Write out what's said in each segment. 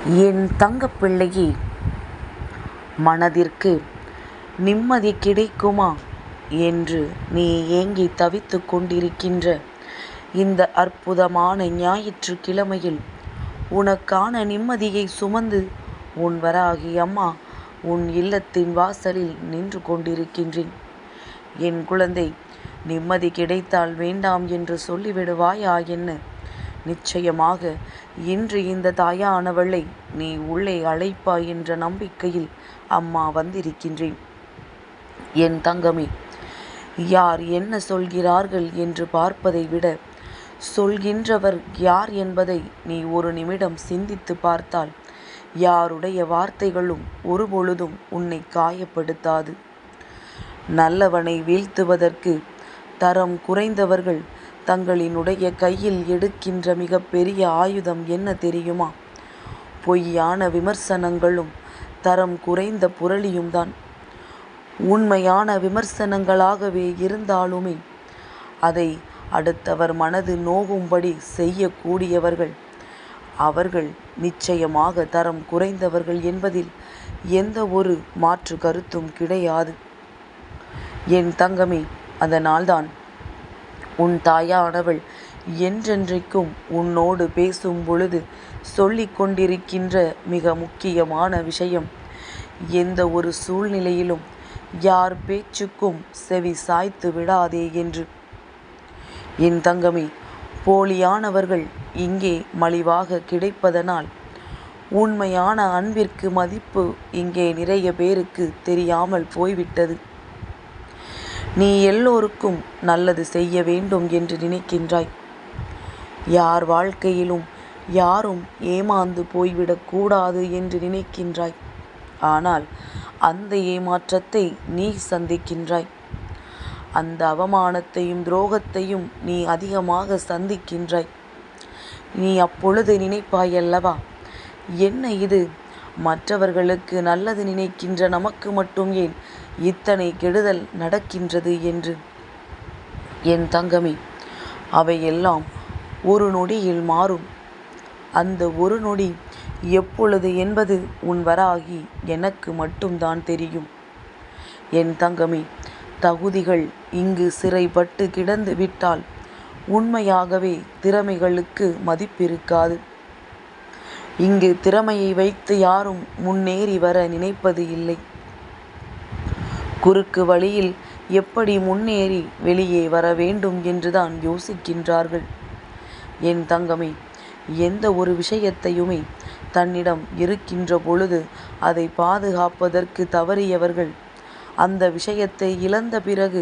என் தங்கப்பிள்ளையே, மனதிற்கு நிம்மதி கிடைக்குமா என்று நீ ஏங்கி தவித்துக் கொண்டிருக்கின்ற இந்த அற்புதமான ஞாயிற்றுக்கிழமையில் உனக்கான நிம்மதியை சுமந்து உன் வராகி அம்மா உன் இல்லத்தின் வாசலில் நின்று கொண்டிருக்கின்றேன். என் குழந்தை, நிம்மதி கிடைத்தால் வேண்டாம் என்று சொல்லிவிடுவாயா என்ன? நிச்சயமாக இன்று இந்த தாயானவளை நீ உள்ளே அழைப்பாய் என்ற நம்பிக்கையில் அம்மா வந்திருக்கின்றேன். என் தங்கமே, யார் என்ன சொல்கிறார்கள் என்று பார்ப்பதை விட சொல்கின்றவர் யார் என்பதை நீ ஒரு நிமிடம் சிந்தித்து பார்த்தால் யாருடைய வார்த்தைகளும் ஒருபொழுதும் உன்னை காயப்படுத்தாது. நல்லவனை வீழ்த்துவதற்கு தரம் குறைந்தவர்கள் தங்களினுடைய கையில் எடுக்கின்ற மிக பெரிய ஆயுதம் என்ன தெரியுமா? பொய்யான விமர்சனங்களும் தரம் குறைந்த புரளியும் தான். உண்மையான விமர்சனங்களாகவே இருந்தாலுமே அதை அடுத்தவர் மனது நோகும்படி செய்யக்கூடியவர்கள் அவர்கள் நிச்சயமாக தரம் குறைந்தவர்கள் என்பதில் எந்த ஒரு மாற்று கருத்தும் கிடையாது. என் தங்கமே, அதனால்தான் உன் தாயானவள் என்றென்றைக்கும் உன்னோடு பேசும் பொழுது சொல்லிக் கொண்டிருக்கின்ற மிக முக்கியமான விஷயம், எந்த ஒரு சூழ்நிலையிலும் யார் பேச்சுக்கும் செவி சாய்த்து விடாதே என்று. என் தங்கமே, போலியானவர்கள் இங்கே மலிவாக கிடைப்பதனால் உண்மையான அன்பிற்கு மதிப்பு இங்கே நிறைய பேருக்கு தெரியாமல் போய்விட்டது. நீ எல்லோருக்கும் நல்லது செய்ய வேண்டும் என்று நினைக்கின்றாய். யார் வாழ்க்கையிலும் யாரும் ஏமாந்து போய்விடக்கூடாது என்று நினைக்கின்றாய். ஆனால் அந்த ஏமாற்றத்தை நீ சந்திக்கின்றாய். அந்த அவமானத்தையும் துரோகத்தையும் நீ அதிகமாக சந்திக்கின்றாய். நீ அப்பொழுது நினைப்பாயல்லவா, என்ன இது, மற்றவர்களுக்கு நல்லது நினைக்கின்ற நமக்கு மட்டும் ஏன் இத்தனை கெடுதல் நடக்கின்றது என்று. என் தங்கமே, அவையெல்லாம் ஒரு நொடியில் மாறும். அந்த ஒரு நொடி எப்பொழுது என்பது உன் வராகி எனக்கு மட்டும்தான் தெரியும். என் தங்கமே, தகுதிகள் இங்கு சிறைப்பட்டு கிடந்து விட்டால் உண்மையாகவே திறமைகளுக்கு மதிப்பிருக்காது. இங்கு திறமையை வைத்து யாரும் முன்னேறி வர நினைப்பது இல்லை. குறுக்கு வழியில் எப்படி முன்னேறி வெளியே வர வேண்டும் என்றுதான் யோசிக்கின்றார்கள். என் தங்கமே, எந்த ஒரு விஷயத்தையுமே தன்னிடம் இருக்கின்ற பொழுது அதை பாதுகாப்பதற்கு தவறியவர்கள் அந்த விஷயத்தை இழந்த பிறகு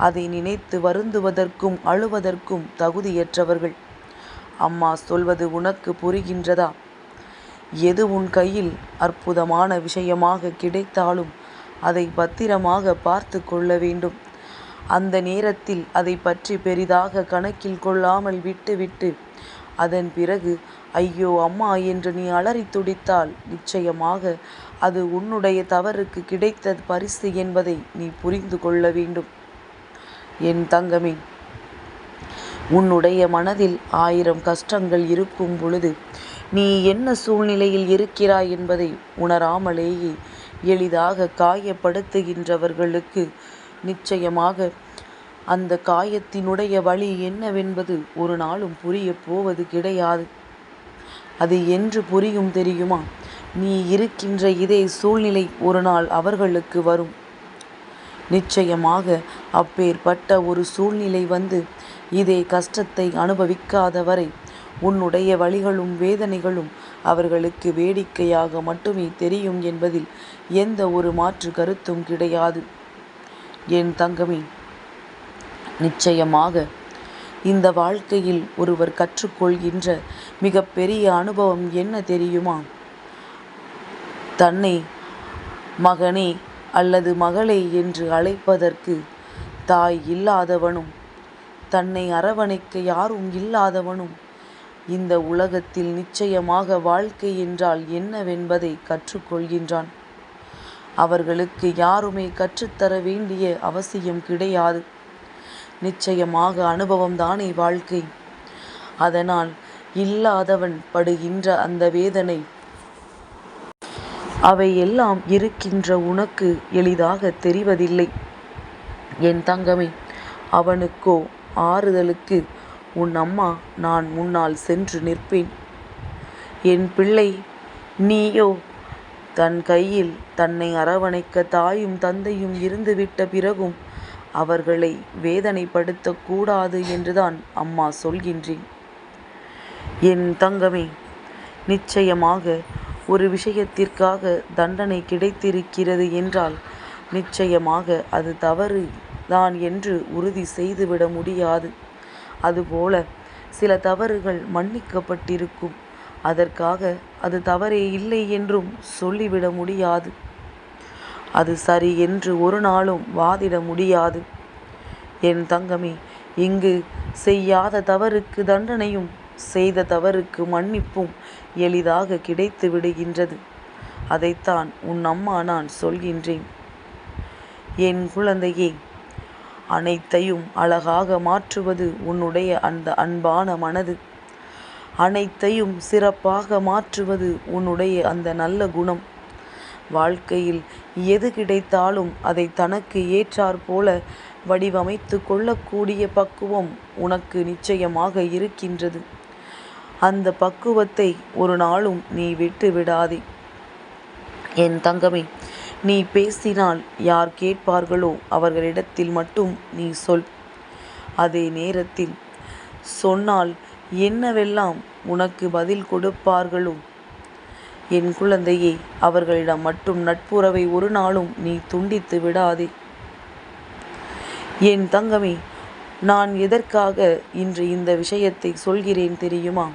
அதை நினைத்து வருந்துவதற்கும் அழுவதற்கும் தகுதியற்றவர்கள். அம்மா சொல்வது உனக்கு புரிகின்றதா? எது உன் கையில் அற்புதமான விஷயமாக கிடைத்தாலும் அதை பத்திரமாக பார்த்து கொள்ள வேண்டும். அந்த நேரத்தில் அதை பற்றி பெரிதாக கணக்கில் கொள்ளாமல் விட்டுவிட்டு அதன் பிறகு ஐயோ அம்மா என்று நீ அலறி துடித்தால் நிச்சயமாக அது உன்னுடைய தவறுக்கு கிடைத்த பரிசு என்பதை நீ புரிந்து கொள்ள வேண்டும். என் தங்கமே, உன்னுடைய மனதில் 1000 கஷ்டங்கள் இருக்கும் பொழுது நீ என்ன சூழ்நிலையில் இருக்கிறாய் என்பதை உணராமலேயே எளிதாக காயப்படுத்துகின்றவர்களுக்கு நிச்சயமாக அந்த காயத்தினுடைய வலி என்னவென்பது ஒரு நாளும் புரிய போவது கிடையாது. அது என்று புரியும் தெரியுமா? நீ இருக்கின்ற இதே சூழ்நிலை ஒரு நாள் அவர்களுக்கு வரும். நிச்சயமாக அப்பேற்பட்ட ஒரு சூழ்நிலை வந்து இதே கஷ்டத்தை அனுபவிக்காத வரை உன்னுடைய வலிகளும் வேதனைகளும் அவர்களுக்கு வேடிக்கையாக மட்டுமே தெரியும் என்பதில் எந்த ஒரு மாற்று கருத்தும் கிடையாது. என் தங்கமே, நிச்சயமாக இந்த வாழ்க்கையில் ஒருவர் கற்றுக்கொள்கின்ற மிக பெரிய அனுபவம் என்ன தெரியுமா? தன்னை மகனே அல்லது மகளே என்று அழைப்பதற்கு தாய் இல்லாதவனும் தன்னை அரவணைக்க யாரும் இல்லாதவனும் இந்த உலகத்தில் நிச்சயமாக வாழ்க்கை என்றால் என்னவென்பதை கற்றுக்கொள்கின்றான். அவர்களுக்கு யாருமே கற்றுத்தர வேண்டிய அவசியம் கிடையாது. நிச்சயமாக அனுபவம்தானே வாழ்க்கை. அதனால் இல்லாதவன் படுகின்ற அந்த வேதனை அவை எல்லாம் இருக்கின்ற உனக்கு எளிதாக தெரிவதில்லை. என் தங்கமே, அவனுக்கோ ஆறுதலுக்கு உன் அம்மா நான் முன்னால் சென்று நிற்பேன். என் பிள்ளை, நீயோ தன் கையில் தன்னை அரவணைக்க தாயும் தந்தையும் இருந்துவிட்ட பிறகும் அவர்களை வேதனைப்படுத்தக்கூடாது என்றுதான் அம்மா சொல்கின்றேன். என் தங்கமே, நிச்சயமாக ஒரு விஷயத்திற்காக தண்டனை கிடைத்திருக்கிறது என்றால் நிச்சயமாக அது தவறு தான் என்று உறுதி செய்துவிட முடியாது. அதுபோல சில தவறுகள் மன்னிக்கப்பட்டிருக்கும். அதற்காக அது தவறே இல்லை என்றும் சொல்லிவிட முடியாது. அது சரி என்று ஒரு நாளும் வாதிட முடியாது. என் தங்கமே, இங்கு செய்யாத தவறுக்கு தண்டனையும் செய்த தவறுக்கு மன்னிப்பும் எளிதாக கிடைத்து விடுகின்றது. அதைத்தான் உன் அம்மா நான் சொல்கின்றேன். என் குழந்தையே, அனைத்தையும் அழகாக மாற்றுவது உன்னுடைய அந்த அன்பான மனது. அனைத்தையும் சிறப்பாக மாற்றுவது உன்னுடைய அந்த நல்ல குணம். வாழ்க்கையில் எது கிடைத்தாலும் அதை தனக்கு ஏற்றாற் போல வடிவமைத்து கொள்ளக்கூடிய பக்குவம் உனக்கு நிச்சயமாக இருக்கின்றது. அந்த பக்குவத்தை ஒரு நாளும் நீ விட்டு விடாதே. என் தங்கமே, நீ பேசினால் யார் கேட்பார்களோ அவர்களிடத்தில் மட்டும் நீ சொல். அதே நேரத்தில் சொன்னால் என்னவெல்லாம் உனக்கு பதில் கொடுப்பார்களோ என் குழந்தையே, அவர்களிடம் மட்டும் நட்புறவை ஒரு நாளும் நீ துண்டித்து விடாதே. என் தங்கமே, நான் எதற்காக இன்று இந்த விஷயத்தை சொல்கிறேன் தெரியுமா?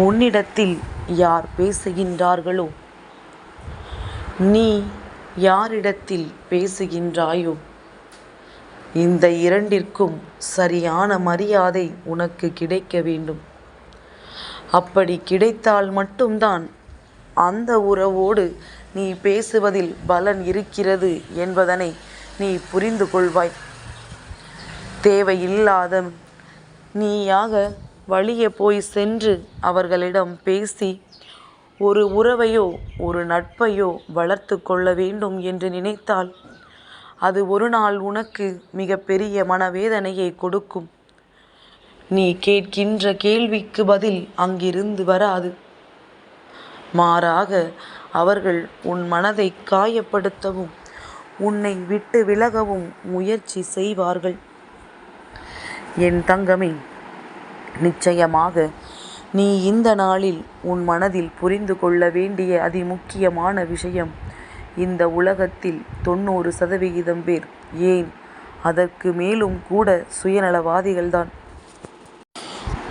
உன்னிடத்தில் யார் பேசுகின்றார்களோ, நீ யாரிடத்தில் பேசுகின்றாயோ, இந்த இரண்டிற்கும் சரியான மரியாதை உனக்கு கிடைக்க வேண்டும். அப்படி கிடைத்தால் மட்டும்தான் அந்த உறவோடு நீ பேசுவதில் பலன் இருக்கிறது என்பதனை நீ புரிந்து கொள்வாய். தேவையில்லாத நீயாக வழியே போய் சென்று அவர்களிடம் பேசி ஒரு உறவையோ ஒரு நட்பையோ வளர்த்து கொள்ள வேண்டும் என்று நினைத்தால் அது ஒரு நாள் உனக்கு மிக பெரிய மனவேதனையை கொடுக்கும். நீ கேட்கின்ற கேள்விக்கு பதில் அங்கிருந்து வராது. மாறாக அவர்கள் உன் மனதை காயப்படுத்தவும் உன்னை விட்டு விலகவும் முயற்சி செய்வார்கள். என் தங்கமே, நிச்சயமாக நீ இந்த நாளில் உன் மனதில் புரிந்து கொள்ள வேண்டிய அதிமுக்கியமான விஷயம், இந்த உலகத்தில் 90% பேர், ஏன் அதற்கு மேலும் கூட சுயநலவாதிகள்தான்.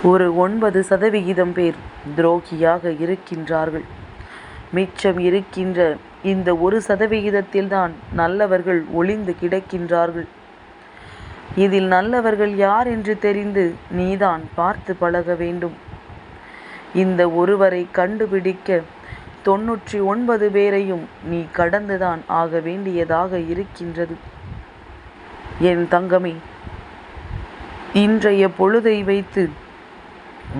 ஒரு 9% பேர் துரோகியாக இருக்கின்றார்கள். மிச்சம் இருக்கின்ற இந்த 1% தான் நல்லவர்கள் ஒளிந்து கிடக்கின்றார்கள். இதில் நல்லவர்கள் யார் என்று தெரிந்து நீதான் பார்த்து பழக வேண்டும். இந்த ஒருவரை கண்டுபிடிக்க 99 பேரையும் நீ கடந்துதான் ஆக வேண்டியதாக இருக்கின்றது. என் தங்கமே, இன்றைய பொழுதை வைத்து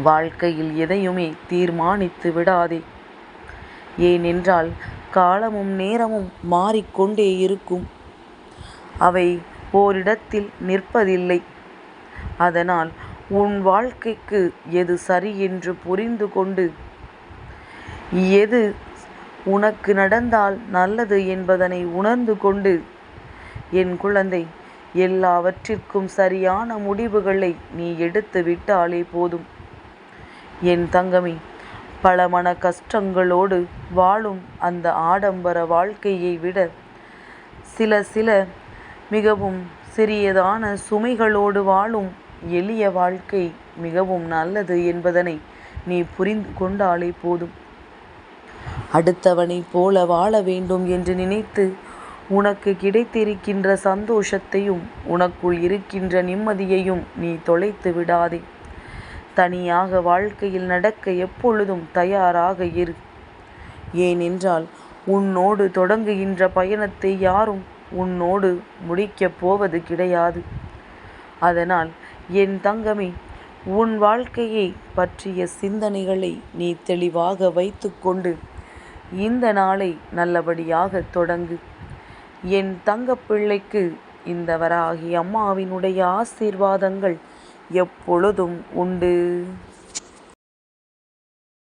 வாழ்க்கையில் எதையுமே தீர்மானித்து விடாதே. ஏனென்றால் காலமும் நேரமும் மாறிக்கொண்டே இருக்கும். அவை ஓரிடத்தில் நிற்பதில்லை. அதனால் உன் வாழ்க்கைக்கு எது சரி என்று புரிந்து கொண்டு எது உனக்கு நடந்தால் நல்லது என்பதனை உணர்ந்து கொண்டு என் குழந்தை, எல்லாவற்றிற்கும் சரியான முடிவுகளை நீ எடுத்து விட்டாலே போதும். என் தங்கமே, பல மன கஷ்டங்களோடு வாழும் அந்த ஆடம்பர வாழ்க்கையை விட சில மிகவும் சிறியதான சுமைகளோடு வாழும் எளிய வாழ்க்கை மிகவும் நல்லது என்பதனை நீ புரிந்து கொண்டாலே போதும். அடுத்தவனைப் போல வாழ வேண்டும் என்று நினைத்து உனக்கு கிடைத்திருக்கின்ற சந்தோஷத்தையும் உனக்குள் இருக்கின்ற நிம்மதியையும் நீ தொலைத்து விடாதே. தனியாக வாழ்க்கையில் நடக்க எப்பொழுதும் தயாராக இரு. ஏனென்றால் உன்னோடு தொடங்குகின்ற பயணத்தை யாரும் உன்னோடு முடிக்கப் போவது கிடையாது. அதனால் என் தங்கமே, உன் வாழ்க்கையை பற்றிய சிந்தனைகளை நீ தெளிவாக வைத்து கொண்டு இந்த நாளை நல்லபடியாக தொடங்கு. என் தங்கப்பிள்ளைக்கு இந்த வராகி அம்மாவினுடைய ஆசீர்வாதங்கள் எப்பொழுதும் உண்டு.